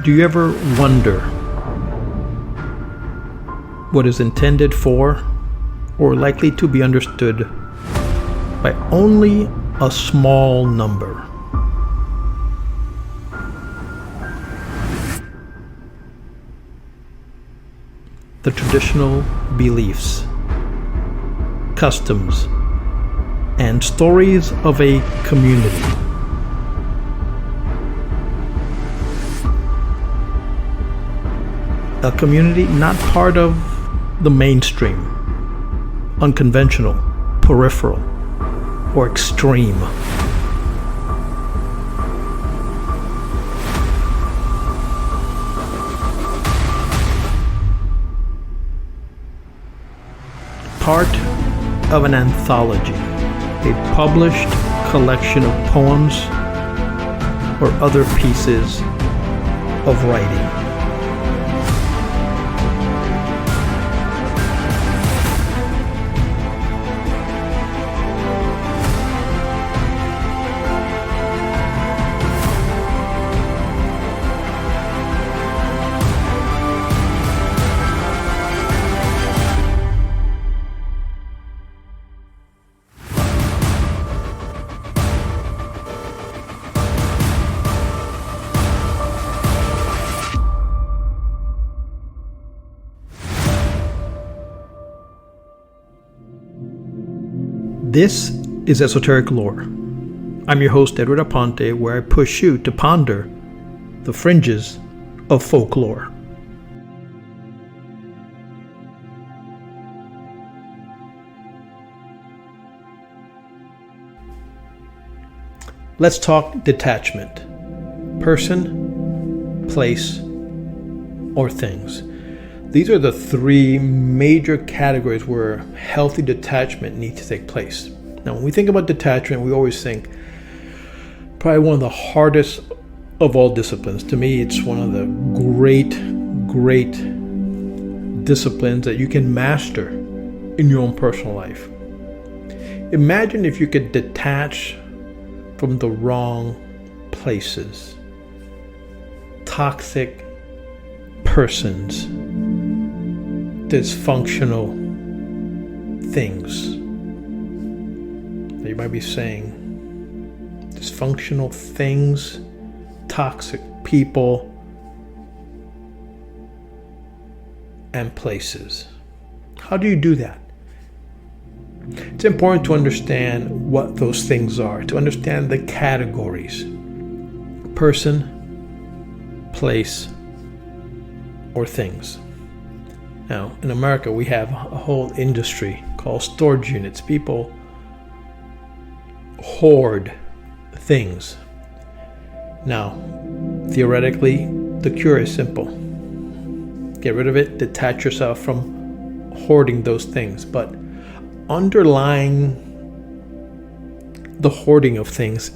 Do you ever wonder what is intended for or likely to be understood by only a small number? The traditional beliefs, customs, and stories of a community. A community not part of the mainstream, unconventional, peripheral, or extreme. Part of an anthology, a published collection of poems or other pieces of writing. This is Esoteric Lore. I'm your host, Edward Aponte, where I push you to ponder the fringes of folklore. Let's talk detachment. Person, place, or things. These are the three major categories where healthy detachment needs to take place. Now, when we think about detachment, we always think probably one of the hardest of all disciplines. To me, it's one of the great disciplines that you can master in your own personal life. Imagine if you could detach from the wrong places, toxic persons, dysfunctional things. You might be saying, dysfunctional things, toxic people, and places. How do you do that? It's important to understand what those things are, to understand the categories: person, place, or things. Now, in America, we have a whole industry called storage units. People hoard things. Now, theoretically, the cure is simple. Get rid of it, detach yourself from hoarding those things. But underlying the hoarding of things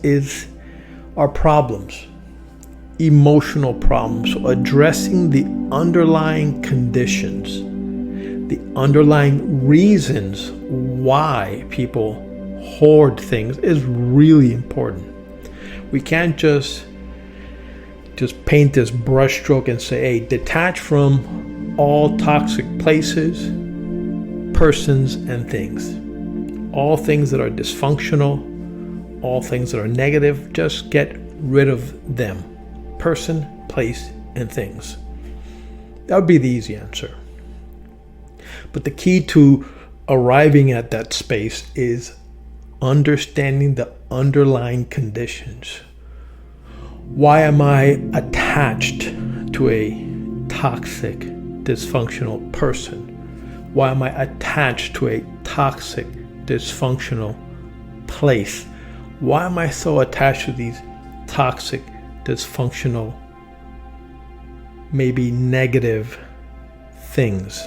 are problems. Emotional problems. So addressing the underlying conditions, the underlying reasons why people hoard things is really important. We can't just paint this brushstroke and say, hey, detach from all toxic places, persons, and things. All things that are dysfunctional, all things that are negative, just get rid of them. Person, place, and things. That would be the easy answer. But the key to arriving at that space is understanding the underlying conditions. Why am I attached to a toxic, dysfunctional person? Why am I attached to a toxic, dysfunctional place? Why am I so attached to these toxic, dysfunctional, maybe negative things?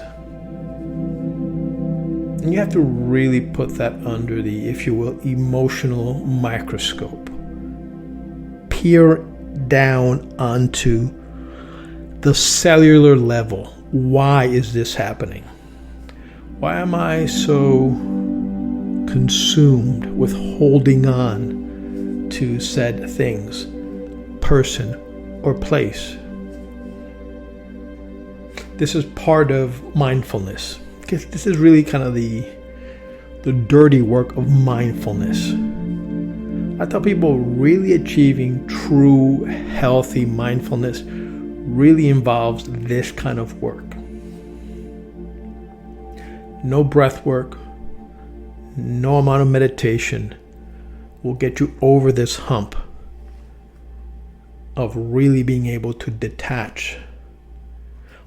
And you have to really put that under the, if you will, emotional microscope. Peer down onto the cellular level. Why is this happening? Why am I so consumed with holding on to said things, person, or place? This is part of mindfulness. Because this is really kind of the dirty work of mindfulness. I tell people really achieving true, healthy mindfulness really involves this kind of work. No breath work, no amount of meditation will get you over this hump of really being able to detach.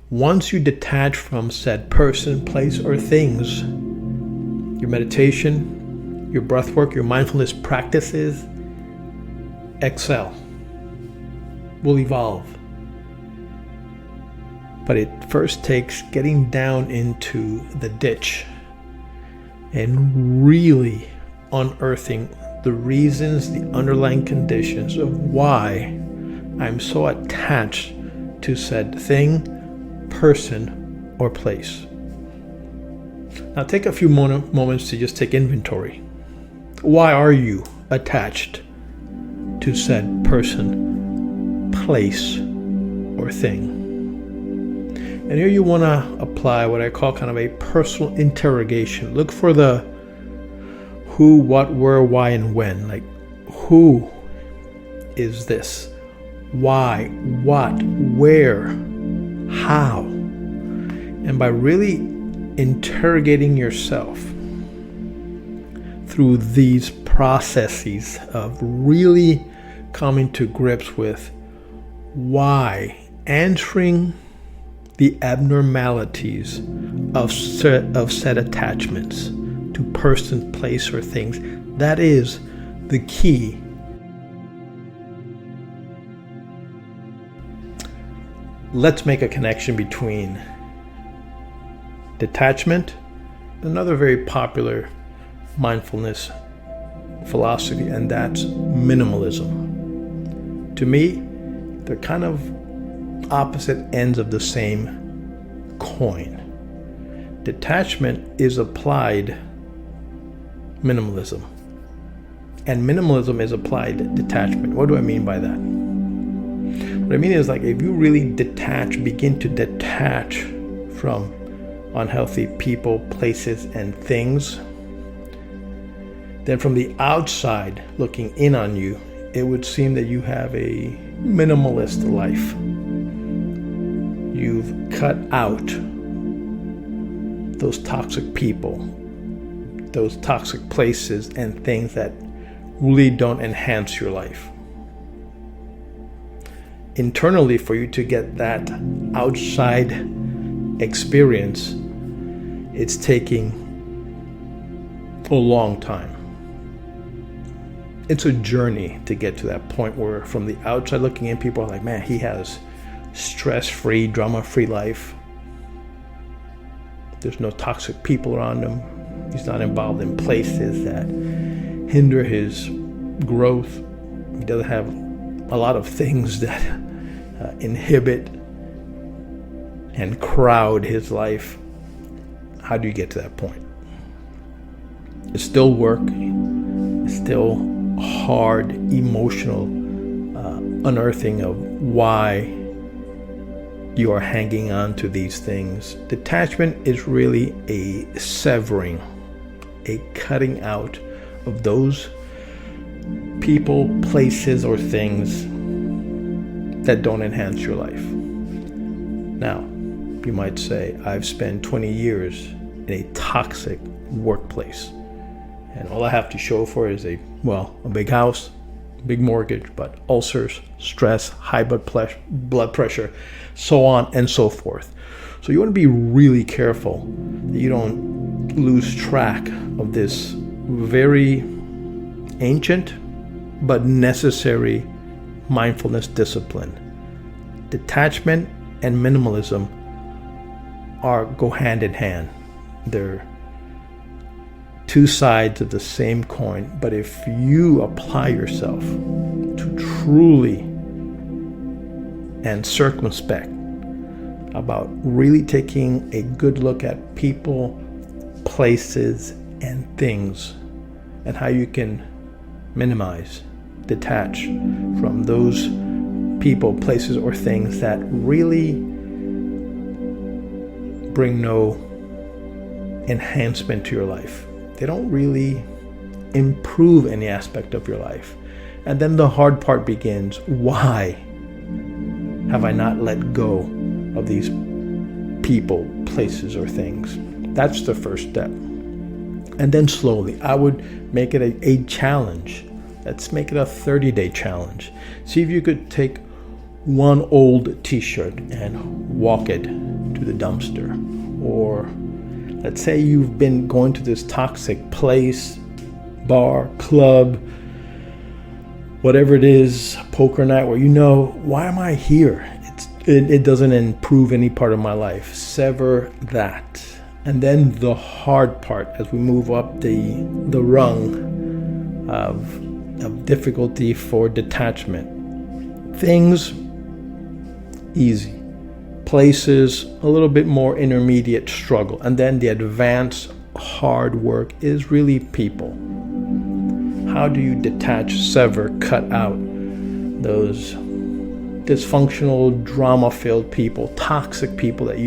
Once you detach from said person, place, or things, your meditation, your breath work, your mindfulness practices excel, will evolve. But it first takes getting down into the ditch and really unearthing the reasons, the underlying conditions of why I'm so attached to said thing, person, or place. Now take a few moments to just take inventory. Why are you attached to said person, place, or thing? And here you want to apply what I call kind of a personal interrogation. Look for the who, what, where, why, and when. Like, who is this? Why, what, where, how? And by really interrogating yourself through these processes of really coming to grips with why, answering the abnormalities of said attachments to person, place, or things, that is the key. Let's make a connection between detachment, another very popular mindfulness philosophy, and that's minimalism. To me, they're kind of opposite ends of the same coin. Detachment is applied minimalism, and minimalism is applied detachment. What do I mean by that? What I mean is, like, if you really begin to detach from unhealthy people, places, and things, then from the outside looking in on you, it would seem that you have a minimalist life. You've cut out those toxic people, those toxic places and things that really don't enhance your life. Internally, for you to get that outside experience, it's taking a long time. It's a journey to get to that point where from the outside looking in, people are like, man, he has stress-free, drama-free life. There's no toxic people around him. He's not involved in places that hinder his growth. He doesn't have a lot of things that inhibit and crowd his life. How do you get to that point? It's still work. It's still hard, emotional unearthing of why you are hanging on to these things. Detachment is really a severing, a cutting out of those people, places, or things that don't enhance your life. Now, you might say, I've spent 20 years in a toxic workplace, and all I have to show for it is a big house, big mortgage, but ulcers, stress, high blood pressure, so on and so forth. So you want to be really careful that you don't lose track of this very ancient but necessary mindfulness discipline. Detachment and minimalism go hand in hand. They're two sides of the same coin, but if you apply yourself to truly and circumspect about really taking a good look at people, places, and things, and how you can minimize, detach from those people, places, or things that really bring no enhancement to your life. They don't really improve any aspect of your life. And then the hard part begins. Why have I not let go of these people, places, or things? That's the first step. And then slowly, I would make it a challenge. Let's make it a 30-day challenge. See if you could take one old t-shirt and walk it to the dumpster. Or let's say you've been going to this toxic place, bar, club, whatever it is, poker night, where why am I here? It doesn't improve any part of my life. Sever that. And then the hard part, as we move up the rung of difficulty for detachment. Things, easy. Places, a little bit more intermediate struggle. And then the advanced hard work is really people. How do you detach, sever, cut out those dysfunctional, drama-filled people, toxic people that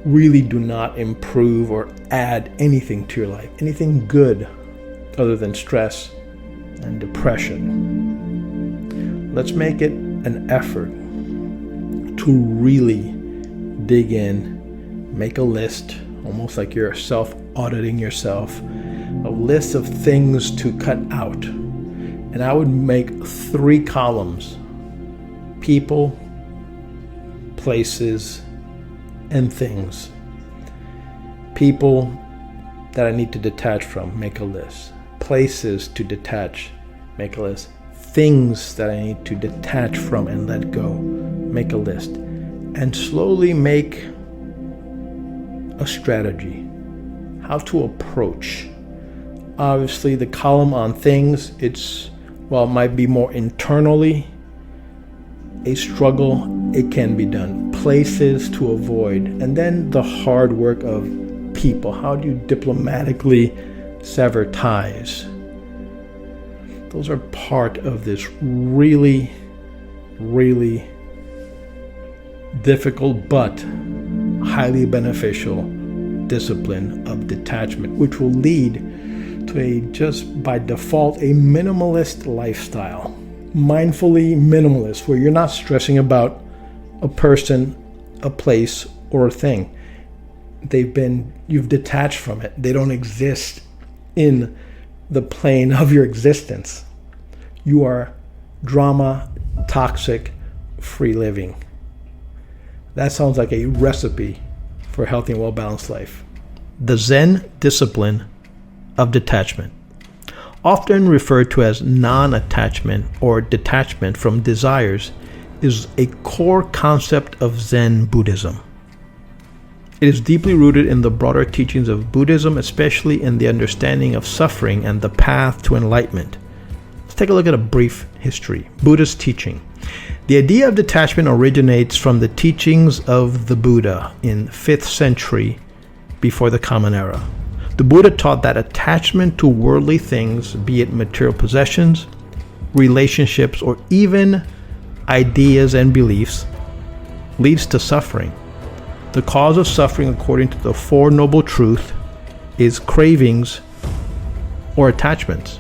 really do not improve or add anything to your life, anything good other than stress and depression? Let's make it an effort to really dig in, make a list, almost like you're self-auditing yourself, a list of things to cut out. And I would make 3 columns: people, places, and things. People that I need to detach from, make a list. Places to detach, make a list. Things that I need to detach from and let go, make a list. And slowly make a strategy, how to approach. Obviously, the column on things, it might be more internally a struggle. It can be done. Places to avoid. And then the hard work of people. How do you diplomatically sever ties? Those are part of this really, really difficult but highly beneficial discipline of detachment, which will lead to just by default a minimalist lifestyle. Mindfully minimalist, where you're not stressing about a person, a place, or a thing. You've detached from it. They don't exist in the plane of your existence. You are drama, toxic, free living. That sounds like a recipe for a healthy and well-balanced life. The Zen discipline of detachment, often referred to as non-attachment or detachment from desires, is a core concept of Zen Buddhism. It is deeply rooted in the broader teachings of Buddhism, especially in the understanding of suffering and the path to enlightenment. Let's take a look at a brief history. Buddha's teaching. The idea of detachment originates from the teachings of the Buddha in 5th century before the Common Era. The Buddha taught that attachment to worldly things, be it material possessions, relationships, or even ideas and beliefs, leads to suffering. The cause of suffering, according to the Four Noble Truths, is cravings or attachments.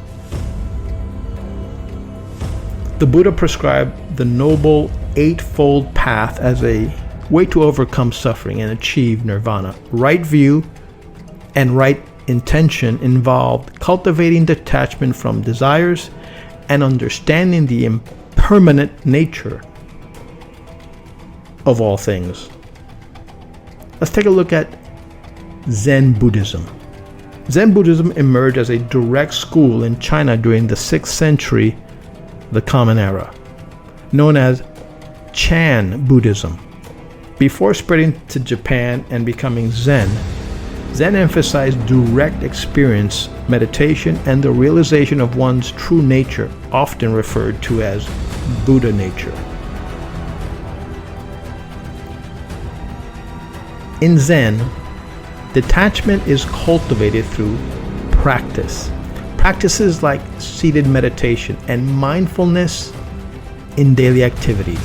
The Buddha prescribed the Noble Eightfold Path as a way to overcome suffering and achieve nirvana. Right view and right intention involved cultivating detachment from desires and understanding the impermanent nature of all things. Let's take a look at Zen Buddhism. Zen Buddhism emerged as a direct school in China during the 6th century, the Common Era, known as Chan Buddhism. Before spreading to Japan and becoming Zen emphasized direct experience, meditation, and the realization of one's true nature, often referred to as Buddha nature. In Zen, detachment is cultivated through practice. Practices like seated meditation and mindfulness in daily activities.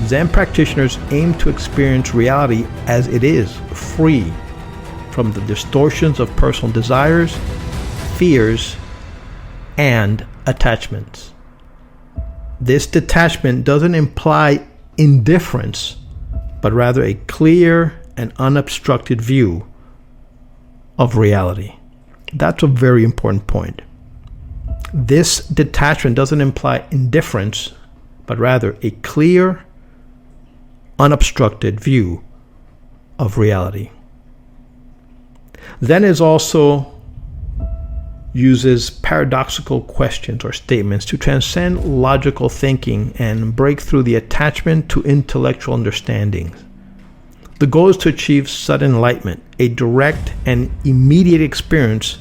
Zen practitioners aim to experience reality as it is, free from the distortions of personal desires, fears, and attachments. This detachment doesn't imply indifference, but rather a clear and unobstructed view of reality. That's a very important point. This detachment doesn't imply indifference, but rather a clear, unobstructed view of reality. Zen is also uses paradoxical questions or statements to transcend logical thinking and break through the attachment to intellectual understandings. The goal is to achieve sudden enlightenment, a direct and immediate experience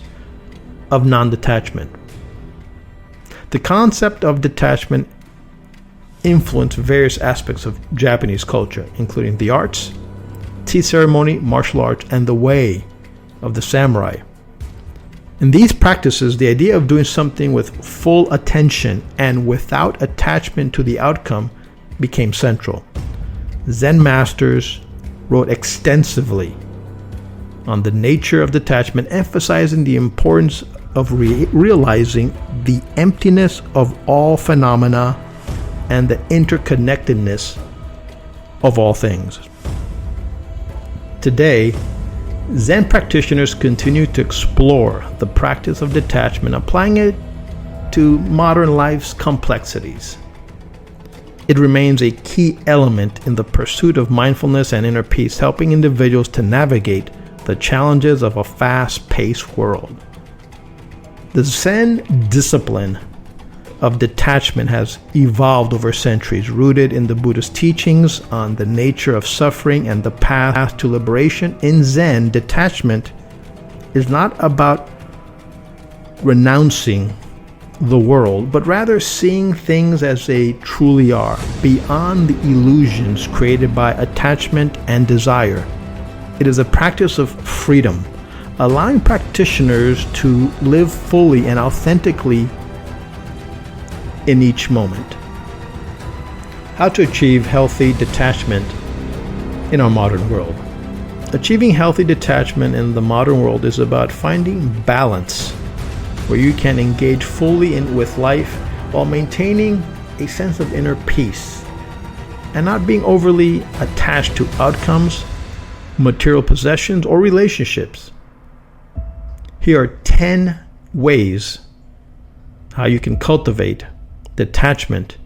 of non-detachment. The concept of detachment influenced various aspects of Japanese culture, including the arts, tea ceremony, martial arts, and the way of the samurai. In these practices, the idea of doing something with full attention and without attachment to the outcome became central. Zen masters wrote extensively on the nature of detachment, emphasizing the importance of realizing the emptiness of all phenomena and the interconnectedness of all things. Today, Zen practitioners continue to explore the practice of detachment, applying it to modern life's complexities. It remains a key element in the pursuit of mindfulness and inner peace, helping individuals to navigate the challenges of a fast-paced world. The Zen discipline of detachment has evolved over centuries, rooted in the Buddhist teachings on the nature of suffering and the path to liberation. In Zen, detachment is not about renouncing the world, but rather seeing things as they truly are, beyond the illusions created by attachment and desire. It is a practice of freedom, allowing practitioners to live fully and authentically in each moment. How to achieve healthy detachment in our modern world. Achieving healthy detachment in the modern world is about finding balance where you can engage fully with life while maintaining a sense of inner peace and not being overly attached to outcomes, material possessions, or relationships. Here are 10 ways how you can cultivate detachment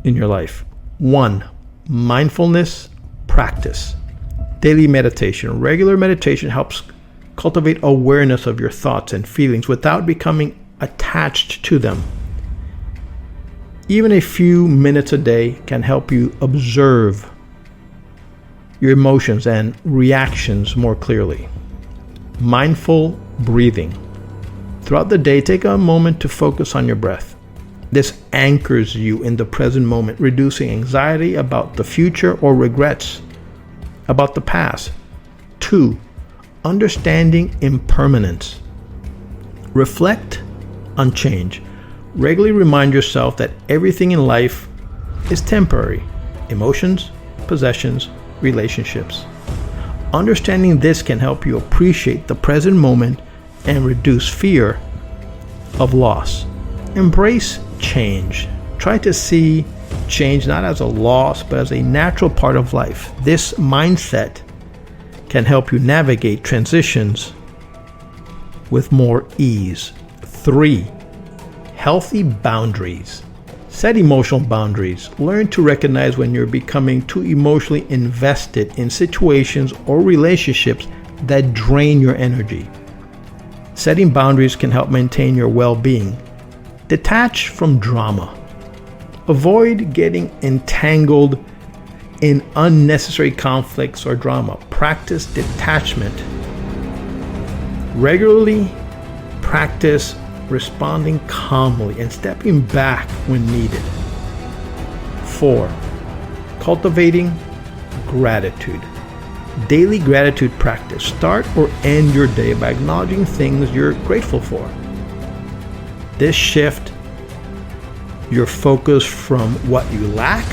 in your life. 1. Mindfulness practice. Daily meditation. Regular meditation helps cultivate awareness of your thoughts and feelings without becoming attached to them. Even a few minutes a day can help you observe your emotions and reactions more clearly. Mindful breathing. Throughout the day, take a moment to focus on your breath. This anchors you in the present moment, reducing anxiety about the future or regrets about the past. 2. Understanding impermanence. Reflect on change. Regularly remind yourself that everything in life is temporary. Emotions, possessions, relationships. Understanding this can help you appreciate the present moment and reduce fear of loss. Embrace change. Try to see change not as a loss, but as a natural part of life. This mindset can help you navigate transitions with more ease. 3. Healthy boundaries. Set emotional boundaries. Learn to recognize when you're becoming too emotionally invested in situations or relationships that drain your energy. Setting boundaries can help maintain your well-being. Detach from drama. Avoid getting entangled in unnecessary conflicts or drama. Practice detachment. Regularly practice responding calmly and stepping back when needed. 4. Cultivating gratitude. Daily gratitude practice. Start or end your day by acknowledging things you're grateful for. This shifts your focus from what you lack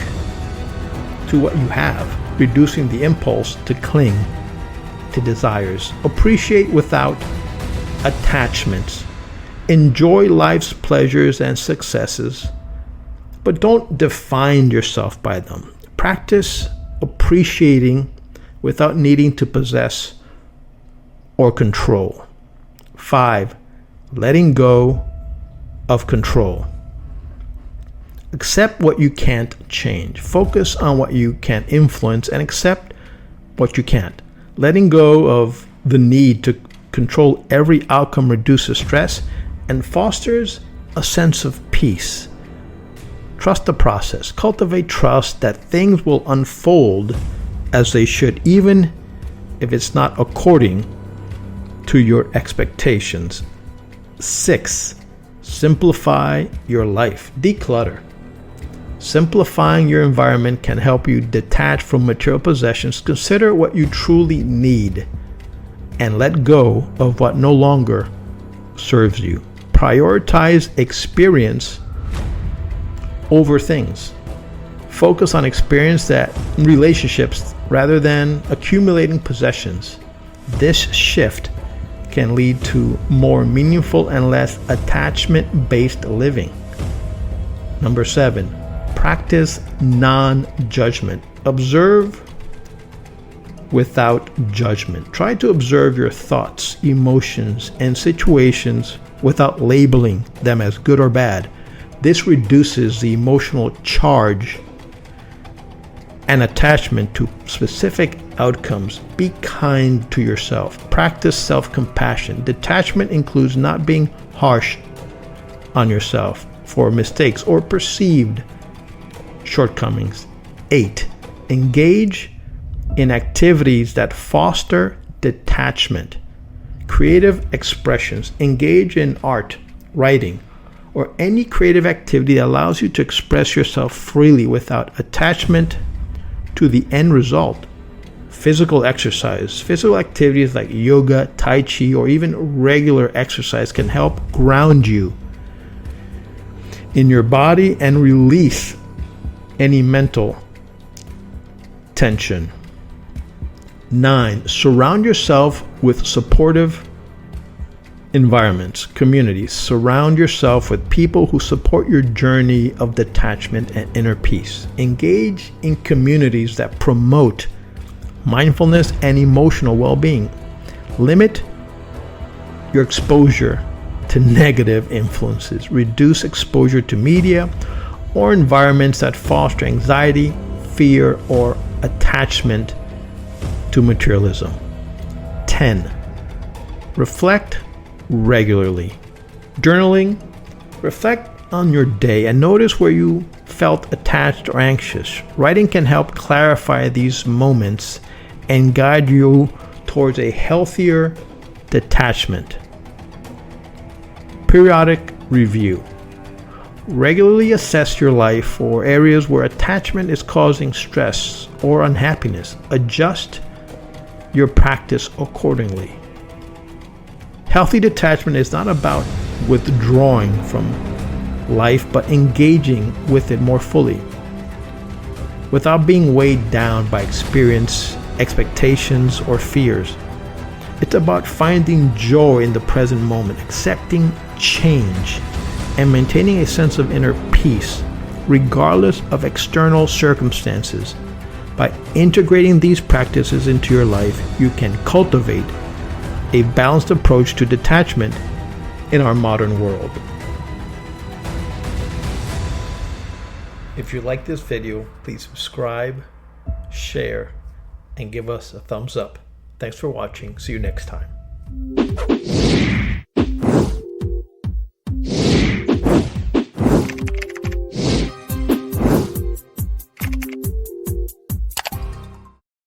to what you have, reducing the impulse to cling to desires. Appreciate without attachments. Enjoy life's pleasures and successes, but don't define yourself by them. Practice appreciating without needing to possess or control. 5. Letting go of control. Accept what you can't change. Focus on what you can influence and accept what you can't. Letting go of the need to control every outcome reduces stress and fosters a sense of peace. Trust the process. Cultivate trust that things will unfold as they should, even if it's not according to your expectations. 6. Simplify your life. Declutter. Simplifying your environment can help you detach from material possessions. Consider what you truly need and let go of what no longer serves you. Prioritize experience over things. Focus on experience that relationships rather than accumulating possessions. This shift can lead to more meaningful and less attachment-based living. Number 7, practice non-judgment. Observe without judgment. Try to observe your thoughts, emotions, and situations without labeling them as good or bad. This reduces the emotional charge and attachment to specific outcomes. Be kind to yourself. Practice self-compassion. Detachment includes not being harsh on yourself for mistakes or perceived shortcomings. 8. Engage in activities that foster detachment. Creative expressions. Engage in art, writing, or any creative activity that allows you to express yourself freely without attachment to the end result. Physical exercise. Physical activities like yoga, tai chi, or even regular exercise can help ground you in your body and release any mental tension. 9. Surround yourself with supportive environments, communities. Surround yourself with people who support your journey of detachment and inner peace. Engage in communities that promote mindfulness and emotional well-being. Limit your exposure to negative influences. Reduce exposure to media or environments that foster anxiety, fear, or attachment to materialism. 10. Reflect regularly. Journaling. Reflect on your day and notice where you felt attached or anxious. Writing can help clarify these moments and guide you towards a healthier detachment. Periodic review. Regularly assess your life for areas where attachment is causing stress or unhappiness. Adjust your practice accordingly. Healthy detachment is not about withdrawing from life, but engaging with it more fully without being weighed down by experience, expectations, or fears. It's about finding joy in the present moment, accepting change, and maintaining a sense of inner peace regardless of external circumstances. By integrating these practices into your life, you can cultivate a balanced approach to detachment in our modern world. If you like this video, please subscribe, share, and give us a thumbs up. Thanks for watching. See you next time.